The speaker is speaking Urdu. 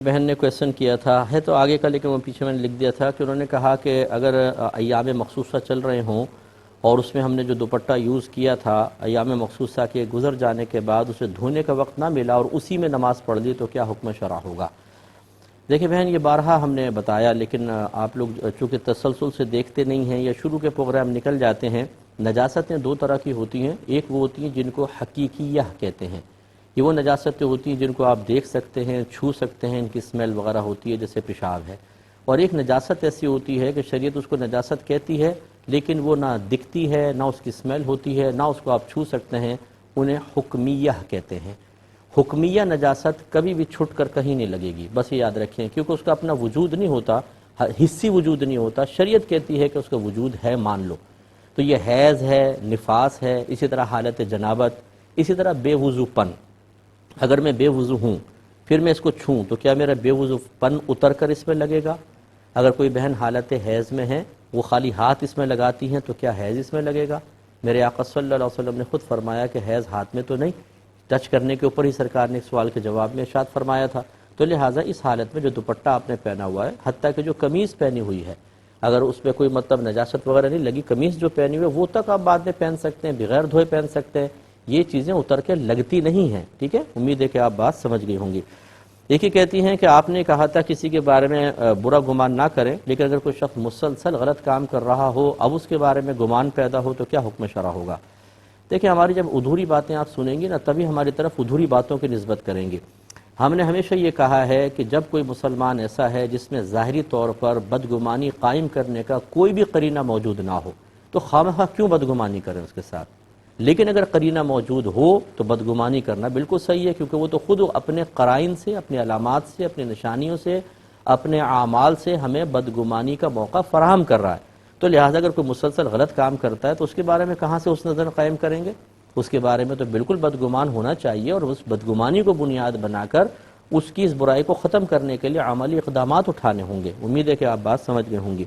بہن نے کویشچن کیا تھا ہے تو آگے کا، لیکن وہ پیچھے میں نے لکھ دیا تھا کہ انہوں نے کہا کہ اگر ایام مخصوصہ چل رہے ہوں اور اس میں ہم نے جو دوپٹہ یوز کیا تھا ایام مخصوصہ کے گزر جانے کے بعد اسے دھونے کا وقت نہ ملا اور اسی میں نماز پڑھ لی تو کیا حکم شرع ہوگا؟ دیکھیں بہن، یہ بارہا ہم نے بتایا، لیکن آپ لوگ چونکہ تسلسل سے دیکھتے نہیں ہیں یا شروع کے پروگرام نکل جاتے ہیں۔ نجاستیں دو طرح کی ہوتی ہیں، ایک وہ ہوتی ہیں جن کو حقیقیہ کہتے ہیں، یہ وہ نجاستیں ہوتی ہیں جن کو آپ دیکھ سکتے ہیں، چھو سکتے ہیں، ان کی اسمیل وغیرہ ہوتی ہے جیسے پیشاب ہے۔ اور ایک نجاست ایسی ہوتی ہے کہ شریعت اس کو نجاست کہتی ہے لیکن وہ نہ دکھتی ہے، نہ اس کی اسمیل ہوتی ہے، نہ اس کو آپ چھو سکتے ہیں، انہیں حکمیہ کہتے ہیں۔ حکمیہ نجاست کبھی بھی چھٹ کر کہیں نہیں لگے گی، بس یہ یاد رکھیں، کیونکہ اس کا اپنا وجود نہیں ہوتا، حصی وجود نہیں ہوتا، شریعت کہتی ہے کہ اس کا وجود ہے، مان لو۔ تو یہ حیض ہے، نفاس ہے، اسی طرح حالت جنابت، اسی طرح بے وضو پن۔ اگر میں بے وضو ہوں پھر میں اس کو چھوں تو کیا میرا بے وضو پن اتر کر اس میں لگے گا؟ اگر کوئی بہن حالت حیض میں ہے، وہ خالی ہاتھ اس میں لگاتی ہیں تو کیا حیض اس میں لگے گا؟ میرے آقا صلی اللہ علیہ وسلم نے خود فرمایا کہ حیض ہاتھ میں تو نہیں، ٹچ کرنے کے اوپر ہی سرکار نے ایک سوال کے جواب میں ارشاد فرمایا تھا۔ تو لہٰذا اس حالت میں جو دوپٹہ آپ نے پہنا ہوا ہے، حتیٰ کہ جو قمیض پہنی ہوئی ہے، اگر اس پہ کوئی مطلب نجاست وغیرہ نہیں لگی، قمیض جو پہنی ہوئی ہے وہ تک آپ بعد میں پہن سکتے ہیں، بغیر دھوئے پہن سکتے ہیں، یہ چیزیں اتر کے لگتی نہیں ہیں، ٹھیک ہے؟ امید ہے کہ آپ بات سمجھ گئی ہوں گی۔ ایک ہی کہتی ہیں کہ آپ نے کہا تھا کسی کے بارے میں برا گمان نہ کریں، لیکن اگر کوئی شخص مسلسل غلط کام کر رہا ہو، اب اس کے بارے میں گمان پیدا ہو تو کیا حکم شرع ہوگا؟ دیکھیں، ہماری جب ادھوری باتیں آپ سنیں گی نا، تبھی ہماری طرف ادھوری باتوں کی نسبت کریں گے۔ ہم نے ہمیشہ یہ کہا ہے کہ جب کوئی مسلمان ایسا ہے جس میں ظاہری طور پر بدگمانی قائم کرنے کا کوئی بھی قرینہ موجود نہ ہو تو خواہ کیوں بدگمانی کریں اس کے ساتھ، لیکن اگر قرینہ موجود ہو تو بدگمانی کرنا بالکل صحیح ہے، کیونکہ وہ تو خود اپنے قرائن سے، اپنے علامات سے، اپنے نشانیوں سے، اپنے اعمال سے ہمیں بدگمانی کا موقع فراہم کر رہا ہے۔ تو لہٰذا اگر کوئی مسلسل غلط کام کرتا ہے تو اس کے بارے میں کہاں سے اس نظر قائم کریں گے؟ اس کے بارے میں تو بالکل بدگمان ہونا چاہیے، اور اس بدگمانی کو بنیاد بنا کر اس کی اس برائی کو ختم کرنے کے لیے عملی اقدامات اٹھانے ہوں گے۔ امید ہے کہ آپ بات سمجھ گئے ہوں گی۔